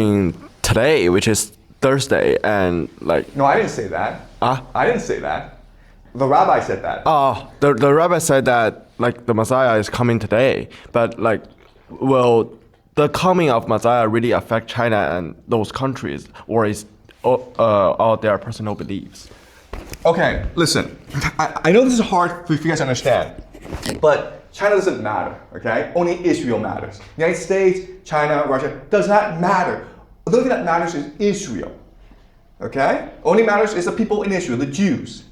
coming today, which is Thursday, and like. No, I didn't say that. I didn't say that. The rabbi said that. Oh, the rabbi said that like the Messiah is coming today, but like, will the coming of Messiah really affect China and those countries, or is all their personal beliefs? Okay, listen. I know this is hard for you guys to understand, but China doesn't matter. Okay, only Israel matters. United States, China, Russia does not matter. The only thing that matters is Israel. Okay, only matters is the people in Israel, the Jews.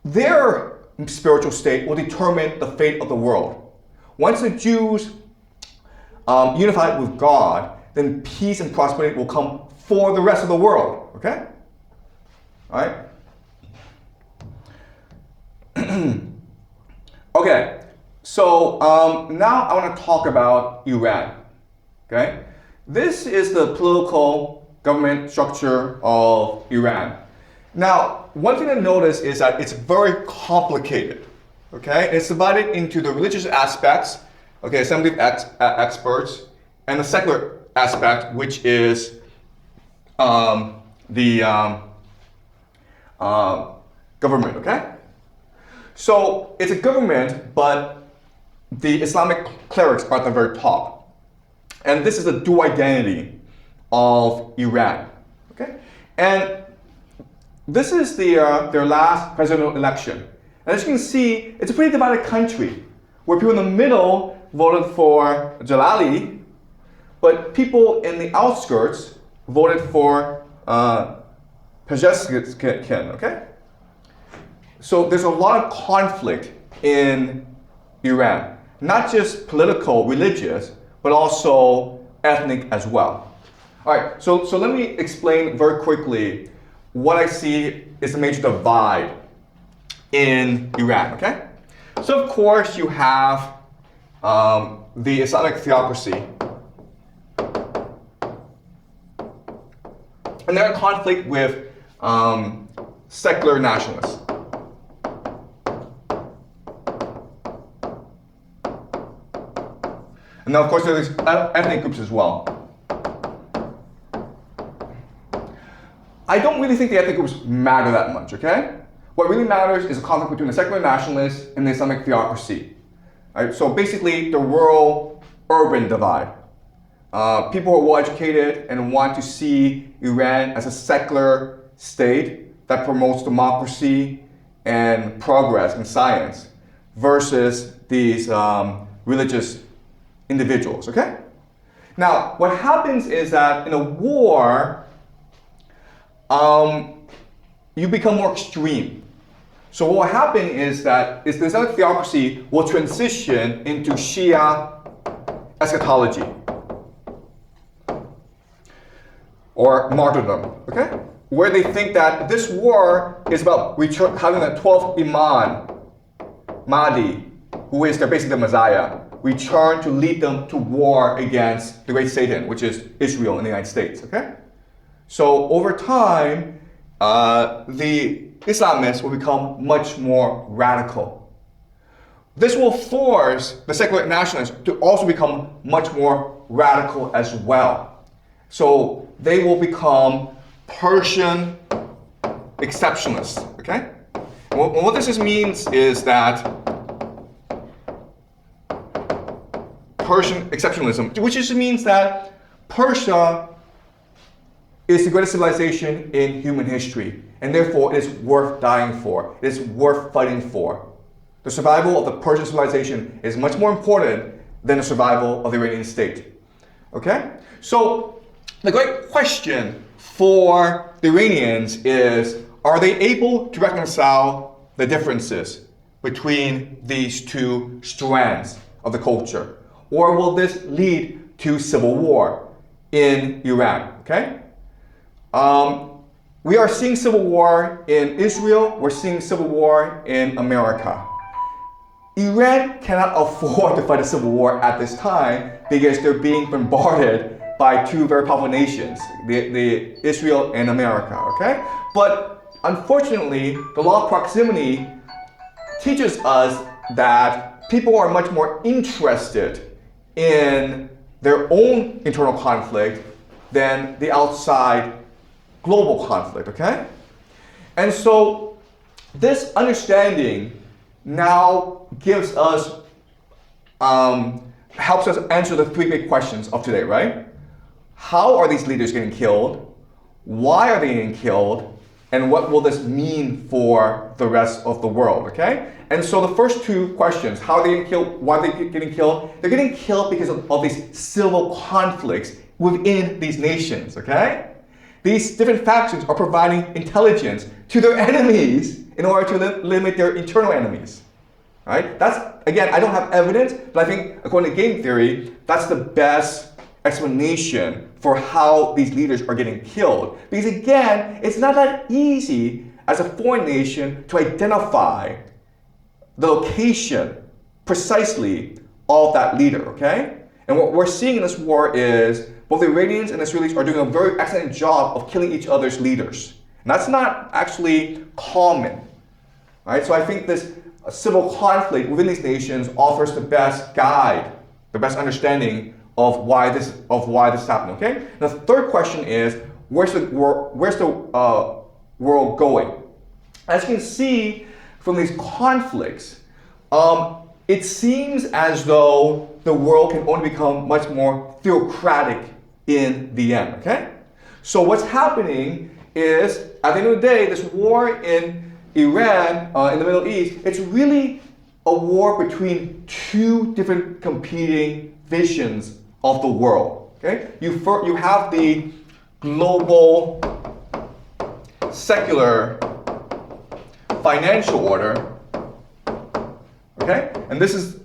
Their spiritual state will determine the fate of the world. Once the Jews unify with God, then peace and prosperity will come for the rest of the world. Okay? All right? Okay, so now I want to talk about Iran. Okay? This is the political government structure of Iran. Now, one thing to notice is that it's very complicated. Okay? It's divided into the religious aspects, okay, assembly of experts, and the secular aspect, which is the government, okay? So it's a government, but the Islamic clerics are at the very top. And this is the dual identity of Iran, okay? And this is their last presidential election. And as you can see, it's a pretty divided country, where people in the middle voted for Jalali, but people in the outskirts voted for Pezeshkian, okay? So there's a lot of conflict in Iran, not just political, religious, but also ethnic as well. All right, so let me explain very quickly what I see is the major divide in Iran, okay? So of course you have the Islamic theocracy. And they're in conflict with secular nationalists. And now of course there are these ethnic groups as well. I don't really think the ethnic groups matter that much, okay? What really matters is a conflict between the secular nationalists and the Islamic theocracy. Right? So basically the rural-urban divide. People who are well-educated and want to see Iran as a secular state that promotes democracy and progress in science versus these religious individuals, okay? Now, what happens is that in a war, you become more extreme. So what will happen is that the Islamic theocracy will transition into Shia eschatology or martyrdom, okay? Where they think that this war is about having the 12th Imam, Mahdi, who is basically the Messiah, return to lead them to war against the great Satan, which is Israel and the United States, okay? So over time, the Islamists will become much more radical. This will force the secular nationalists to also become much more radical as well. So they will become Persian exceptionists, okay? And what this means is that Persian exceptionalism, which just means that Persia is the greatest civilization in human history, and therefore it is worth dying for. It is worth fighting for. The survival of the Persian civilization is much more important than the survival of the Iranian state. Okay? So the great question for the Iranians is, are they able to reconcile the differences between these two strands of the culture? Or will this lead to civil war in Iran? Okay? We are seeing civil war in Israel. We're seeing civil war in America. Iran cannot afford to fight a civil war at this time because they're being bombarded by two very powerful nations, the Israel and America, okay? But unfortunately, the law of proximity teaches us that people are much more interested in their own internal conflict than the outside global conflict, okay? And so this understanding now gives us, helps us answer the three big questions of today, right? How are these leaders getting killed? Why are they getting killed? And what will this mean for the rest of the world, okay? And so the first two questions, how are they getting killed? Why are they getting killed? They're getting killed because of these civil conflicts within these nations, okay? These different factions are providing intelligence to their enemies in order to limit their internal enemies, right? That's, again, I don't have evidence, but I think according to game theory, that's the best explanation for how these leaders are getting killed. Because again, it's not that easy as a foreign nation to identify the location precisely of that leader, okay? And what we're seeing in this war is both the Iranians and Israelis are doing a very excellent job of killing each other's leaders. And that's not actually common, right? So I think this civil conflict within these nations offers the best guide, the best understanding of why this is happening, okay? The third question is, where's the world going? As you can see from these conflicts, it seems as though the world can only become much more theocratic in the end, okay? So what's happening is, at the end of the day, this war in Iran, in the Middle East, it's really a war between two different competing visions of the world, okay? You have the global secular financial order, okay? And this is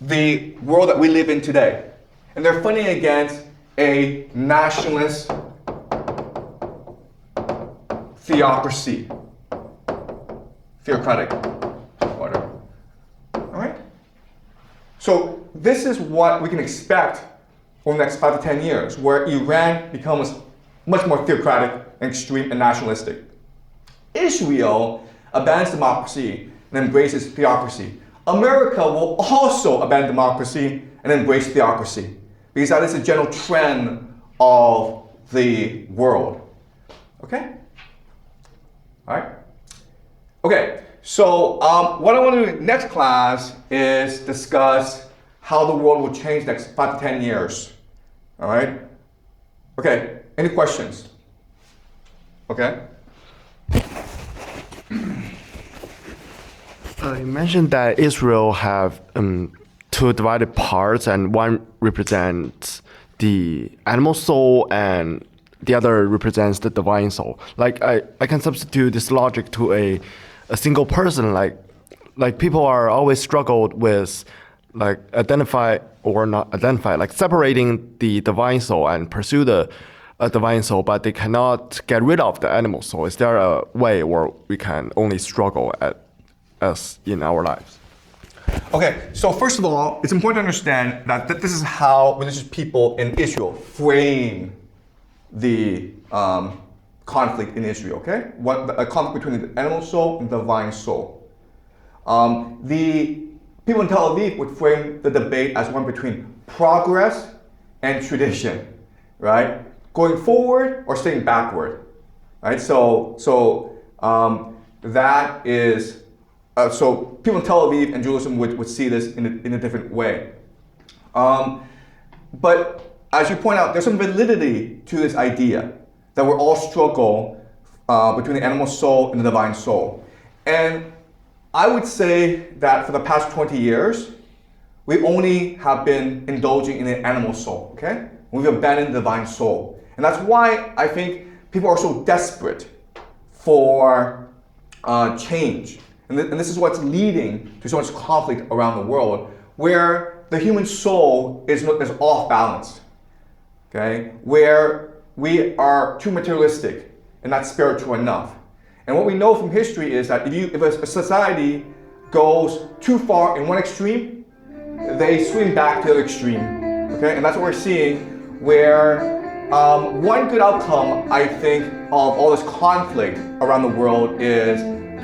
the world that we live in today. And they're fighting against a nationalist theocracy, theocratic order, all right? So this is what we can expect over the next 5 to 10 years, where Iran becomes much more theocratic and extreme and nationalistic. Israel abandons democracy and embraces theocracy. America will also abandon democracy and embrace theocracy, because that is a general trend of the world. Okay? All right? Okay, so what I want to do in next class is discuss how the world will change next 5 to 10 years. All right? Okay, any questions? Okay? You mentioned that Israel have two divided parts, and one represents the animal soul and the other represents the divine soul. Like I can substitute this logic to a single person. Like people are always struggled with like identify or not identify, like separating the divine soul and pursue the divine soul, but they cannot get rid of the animal soul. Is there a way where we can only struggle as in our lives? Okay, so first of all, it's important to understand that this is how religious people in Israel frame the conflict in Israel, okay? A conflict between the animal soul and the divine soul. The people in Tel Aviv would frame the debate as one between progress and tradition, right? Going forward or staying backward, right? So that is, so people in Tel Aviv and Jerusalem would see this in a different way. But as you point out, there's some validity to this idea that we're all struggle between the animal soul and the divine soul. And I would say that for the past 20 years, we only have been indulging in the animal soul, okay? We've abandoned the divine soul. And that's why I think people are so desperate for change. And this is what's leading to so much conflict around the world, where the human soul is off balance, okay? Where we are too materialistic and not spiritual enough. And what we know from history is that if a society goes too far in one extreme, they swing back to the other extreme, okay? And that's what we're seeing, where one good outcome, I think, of all this conflict around the world is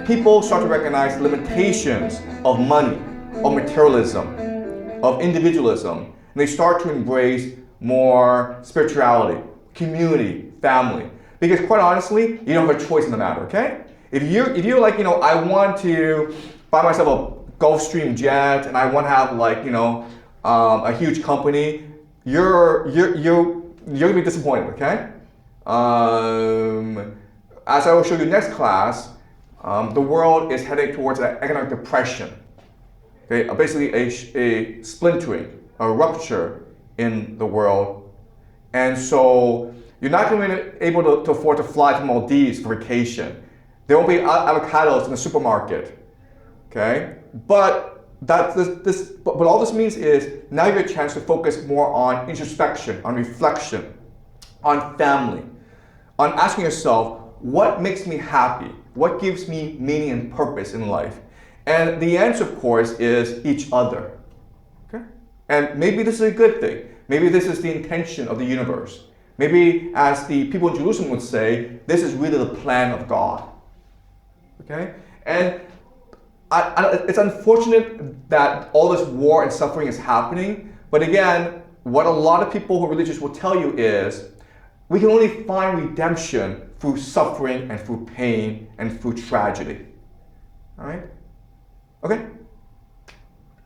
people start to recognize limitations of money, of materialism, of individualism, and they start to embrace more spirituality, community, family. Because quite honestly, you don't have a choice in the matter, okay? If you're like, I want to buy myself a Gulfstream jet and I want to have like, a huge company, you're gonna be disappointed, okay? As I will show you next class, the world is heading towards an economic depression. Okay, basically a splintering, a rupture in the world. And so you're not going to be able to afford to fly to Maldives for vacation. There won't be avocados in the supermarket. Okay, but but all this means is now you have a chance to focus more on introspection, on reflection, on family, on asking yourself, what makes me happy? What gives me meaning and purpose in life? And the answer, of course, is each other. Okay? And maybe this is a good thing. Maybe this is the intention of the universe. Maybe, as the people in Jerusalem would say, this is really the plan of God. Okay? And it's unfortunate that all this war and suffering is happening. But again, what a lot of people who are religious will tell you is, we can only find redemption through suffering and through pain and through tragedy. All right? Okay?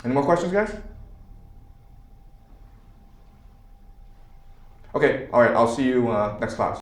Any more questions, guys? Okay, all right, I'll see you next class.